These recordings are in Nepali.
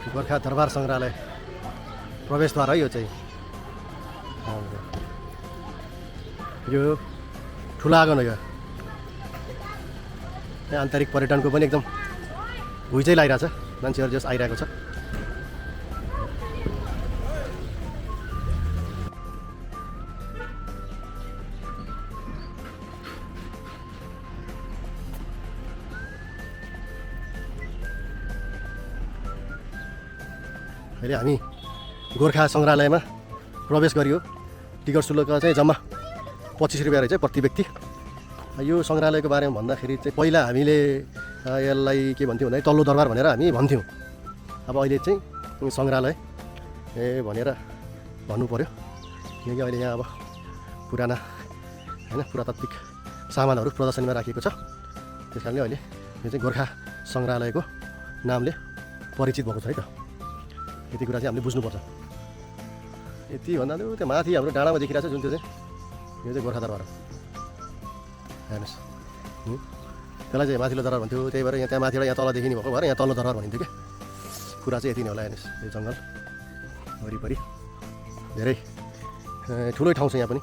गोर्खा दरबार सङ्ग्रहालय प्रवेशद्वार है यो चाहिँ। यो ठुलो आँगन हो यो। यहाँ आन्तरिक पर्यटनको पनि एकदम भुइँ चाहिँ लागिरहेछ, मान्छेहरू जस आइरहेको छ। अहिले हामी गोर्खा सङ्ग्रहालयमा प्रवेश गरियो। टिकट शुल्क चाहिँ जम्मा 25 रुपियाँ रहेछ प्रति व्यक्ति। यो सङ्ग्रहालयको बारेमा भन्दाखेरि चाहिँ पहिला हामीले यसलाई के भन्थ्यौँ भन्दा तल्लो दरबार भनेर हामी भन्थ्यौँ। अब अहिले चाहिँ सङ्ग्रहालय भनेर भन्नु पऱ्यो, किनकि अहिले यहाँ अब पुराना होइन पुरातात्विक सामानहरू प्रदर्शनीमा राखिएको छ। त्यस कारणले अहिले यो चाहिँ गोर्खा सङ्ग्रहालयको नामले परिचित भएको छ है त। यति कुरा चाहिँ हामीले बुझ्नुपर्छ। यति भन्दा त्यो माथि हाम्रो डाँडामा देखिरहेको छ जुन चाहिँ यो चाहिँ गोर्खा दरबार हो। हेर्नुहोस्, त्यसलाई चाहिँ माथिल्लो दरबार भन्थ्यो, त्यही भएर यहाँ त्यहाँ माथिबाट यहाँ तल देखिने भएको भएर यहाँ तल्लो दरबार भनिन्थ्यो क्या। कुरा चाहिँ यति नै होला। हेर्नुहोस्, यो जङ्गल वरिपरि धेरै ठुलै ठाउँ छ यहाँ पनि।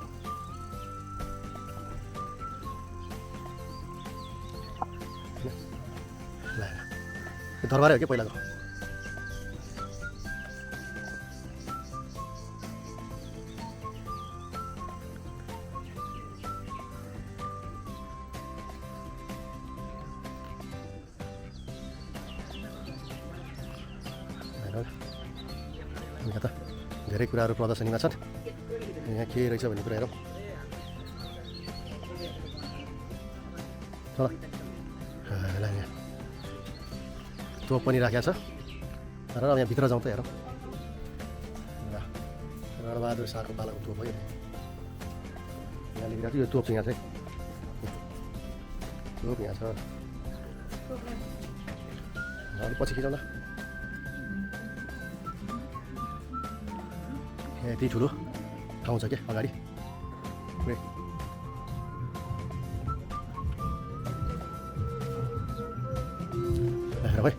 ल दरबारै हो कि पहिलाको। यहाँ त धेरै कुराहरू प्रदर्शनीमा छन्। यहाँ के रहेछ भन्ने कुरा हेरौँ। चल यहाँ तोप पनि राखेको छ। तर अब यहाँ भित्र जाउँ त हेरौँ। ल रणबहादुर शाहको पालाको तोप हो यो। यहाँ लेखिरहेको छ यो तोप चाहिँ यहाँ चाहिँ तोप यहाँ छ। अलिक पछि खिचौँ ल। यति ठुलो ठाउँ छ क्या अगाडि। हेर भाइ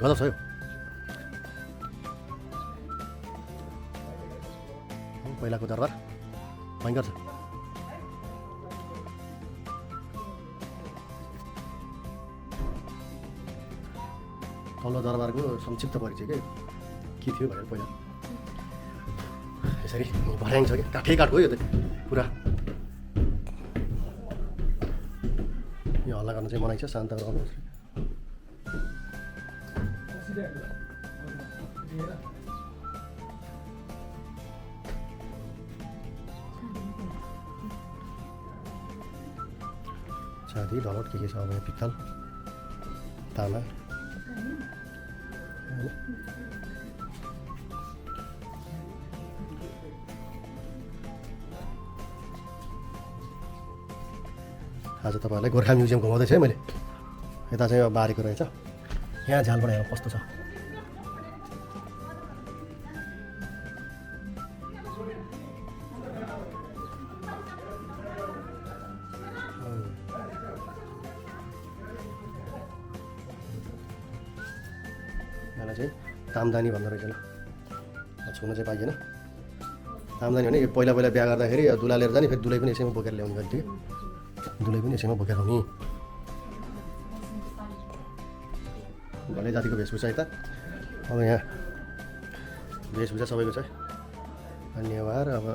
गजब छ यो। पहिलाको दरबार भयङ्कर छ। तल्लो दरबारको संक्षिप्त परिचय के थियो भनेर पहिला यसरी भर्याङ छ कि काठै काठको हो यो त पुरा। यो हल्ला गर्न चाहिँ मनाइ छ, शान्त रहनुहोस्। चाँदी ढलट के छ अब पित्तल तामा आज तपाईँहरूलाई गोर्खा म्युजियम घुमाउँदैछु है मैले। यता चाहिँ अब बारेको रहेछ। यहाँ झ्यालबाट हेरौँ कस्तो छ। यसलाई चाहिँ तामदानी भन्दो रहेछ। ल छुन चाहिँ पाइएन। तामदानी भने पहिला पहिला बिहा गर्दाखेरि दुला लिएर जाने, फेरि दुलै पनि यसैमा बोकेर ल्याउने गर्थ्यो। दुलै पनि यसैमा बोकेर आउने भन्ने जातिको वेशभूषा यता। अब यहाँ वेशभूषा सबैको छ। नेवार, अब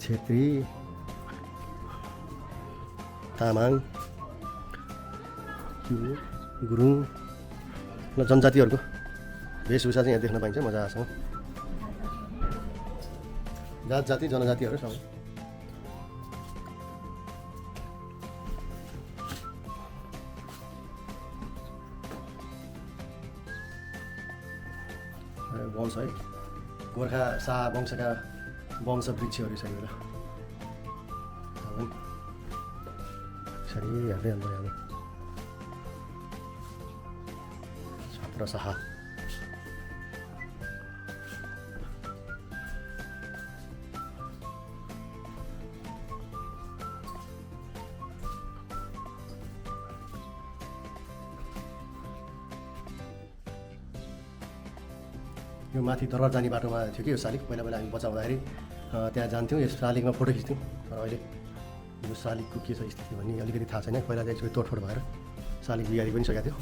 छेत्री, तामाङ, गुरुङ र जनजातिहरूको वेशभूषा चाहिँ यहाँ देख्न पाइन्छ मजासँग। जात जाति जनजातिहरू सबै। वंश है गोर्खा शाह वंशका वंश वृक्षहरू छ यो। यसरी हेर्दै अन्त यहाँ छत्र शाह। यो माथि दरबार जाने बाटोमा थियो कि यो शालिग पहिला पहिला हामी बच्चा हुँदाखेरि त्यहाँ जान्थ्यौँ यस शालिगमा फोटो खिच्थ्यौँ तर अहिले यो शालिगको के छ स्थिति भन्ने अलिकति थाहा छैन पहिला चाहिँ एकचोटि तोडफोड भएर शालिग बिगारी पनि सकेको थियो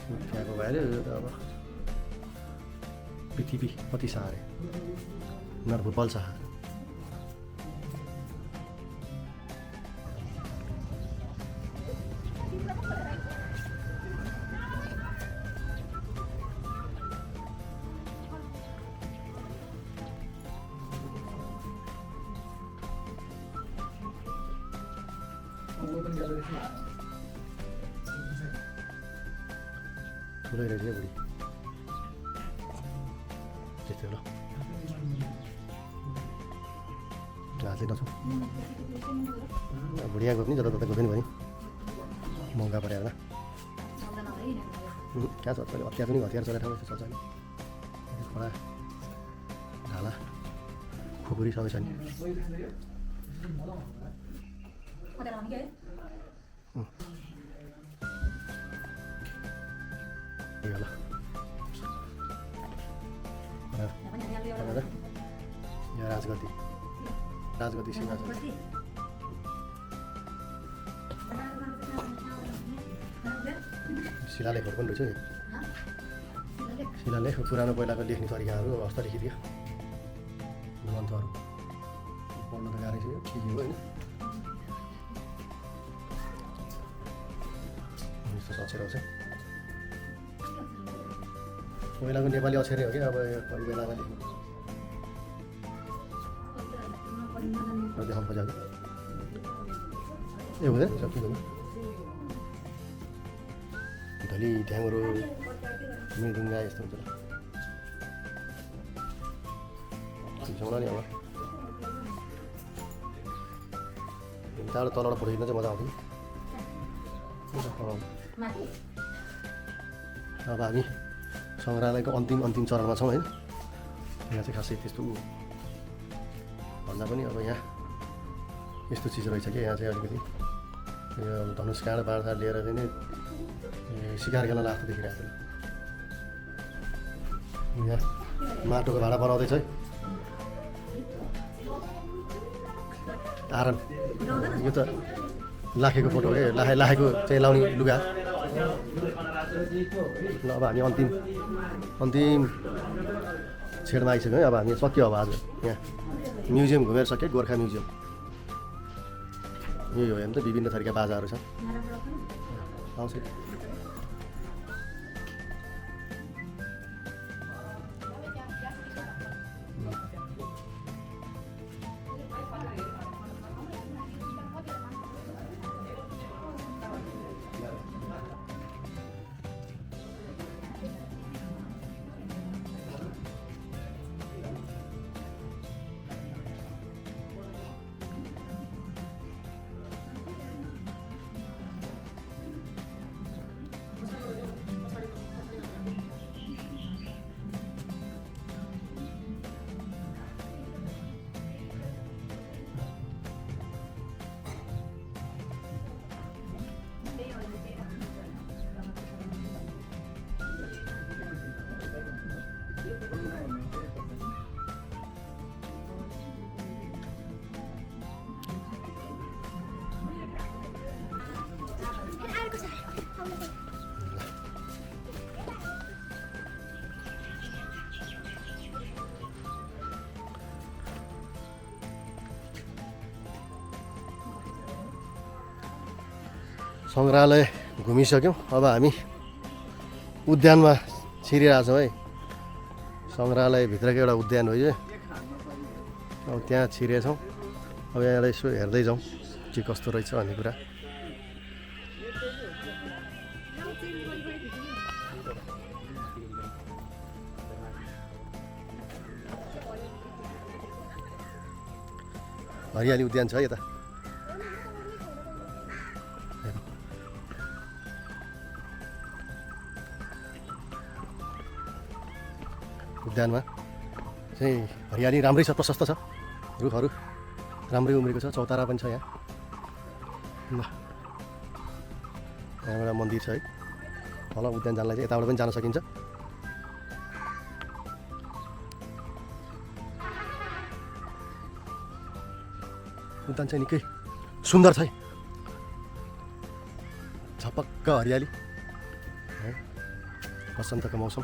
त्यहाँको भएर अब पृथ्वी कति सहारे नरभुट बल सहारे ठुलै रहेछ बुढी त्यस्तै ल हातले नछौ बुढिया गयो पनि जतातता गयो पनि भयो महँगा पऱ्यो होला कहाँ चल्छ हतियार पनि हतियार चलाएर ठाउँ चल्छ नि खोला ढाला खुकुरी सबै छ नि होला यहाँ राजगति सीमा छ शिलालेखहरू पनि रहेछ नि शिलालेख पुरानो पहिलाको लेख्ने तरिकाहरू हस्त लेखिदियो ग्रन्थहरू पढ्न त गाह्रै थियो के हो होइन यस्तो अक्षरहरू छ पहिलाको नेपाली अक्षरै हो कि अब कोही बेलामा लेख्नु देखाउनु खोजेको ए हुँदैन सकिँदैन ढली ढ्याङ्ग्रो मृदुङ्गा यस्तो हुन्छ झिसाउला नि अब त्यहाँबाट तलबाट फोटो खिच्न चाहिँ मजा आउँथ्यो अब हामी सङ्ग्रहालयको अन्तिम चरणमा छौँ होइन यहाँ चाहिँ खासै त्यस्तो भन्दा पनि अब यहाँ यस्तो चिज रहेछ कि यहाँ चाहिँ अलिकति यो धनुष काँड बाँडा लिएर चाहिँ नि शिकार गर्न लाग्छ देखिरहेको छ यहाँ माटोको भाँडा बनाउँदैछ है आरन यो त लाखेको फोटो हो कि लाखेको चाहिँ लाउने लुगा ल अब हामी अन्तिम छेडमा आइसक्यौँ है अब हामी सक्यो अब आज यहाँ म्युजियम घुमेर सक्यो गोर्खा म्युजियम यही हो हेर्नु त विभिन्न थरीका बाजाहरू छ आउँछ सङ्ग्रहालय घुमिसक्यौँ अब हामी उद्यानमा छिरिरहेछौँ है सङ्ग्रहालयभित्रको एउटा उद्यान हो यो अब त्यहाँ छिरेछौँ अब यहाँबाट यसो हेर्दै जाउँ के कस्तो रहेछ भन्ने कुरा हरियाली उद्यान छ यता उद्यानमा चाहिँ हरियाली राम्रै छ प्रशस्त छ रुखहरू राम्रै उम्रेको छ चौतारा पनि छ यहाँ ल यहाँबाट मन्दिर छ है तल उद्यान जानलाई चाहिँ यताबाट पनि जान सकिन्छ। उद्यान चाहिँ निकै सुन्दर छ है, झपक्क हरियाली है, वसन्तको मौसम।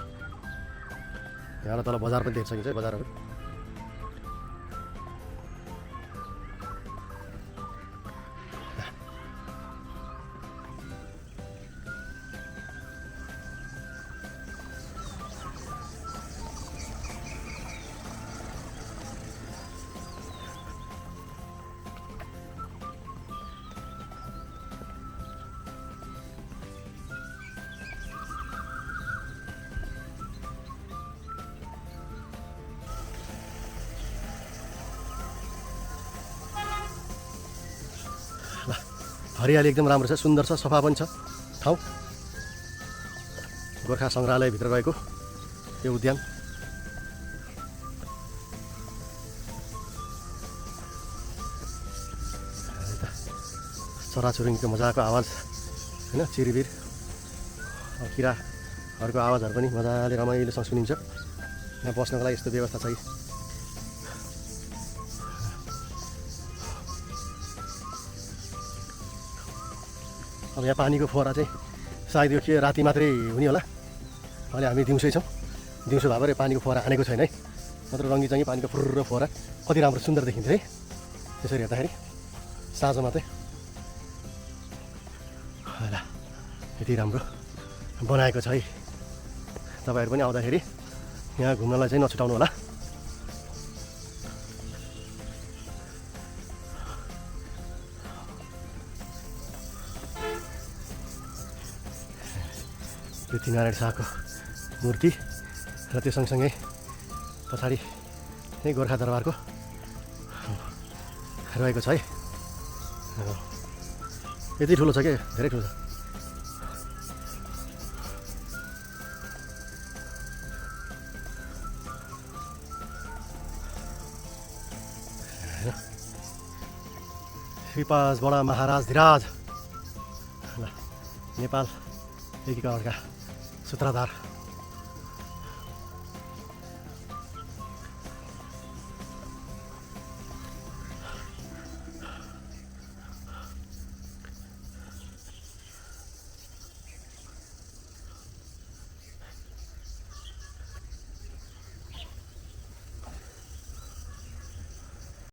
यहाँबाट तल बजार पनि देख्न सकिन्छ है, बजारहरू। हरियाली एकदम राम्रो छ, सुन्दर छ, सफा पनि छ ठाउँ। गोर्खा सङ्ग्रहालयभित्र रहेको यो उद्यान। चराचुरुङ्गीको मजाको आवाज होइन, चिरिबिर किराहरूको आवाजहरू पनि मजाले रमाइलोसँग सुनिन्छ। यहाँ बस्नको लागि यस्तो व्यवस्था छ। अब यहाँ पानीको फोहरा चाहिँ सायद यो के राति मात्रै हुने होला, अहिले हामी दिउँसै छौँ। दिउँसो भए पनि पानीको फोहरा हानेको छैन है, नत्र रङ्गीचङ्गी पानीको फुर्र फोहरा कति राम्रो सुन्दर देखिन्थ्यो है त्यसरी हेर्दाखेरि साँझमा चाहिँ। होला यति राम्रो बनाएको छ है, तपाईँहरू पनि आउँदाखेरि यहाँ घुम्नलाई चाहिँ नछुटाउनु होला। पृथ्वीनारायण शाहको मूर्ति र त्यो सँगसँगै पछाडि नै गोर्खा दरबारको रहेको छ है। यति ठुलो छ क्या, धेरै ठुलो छ। श्रीपाज बडा महाराज धिराज नेपाल एकीकरणका सूत्रधार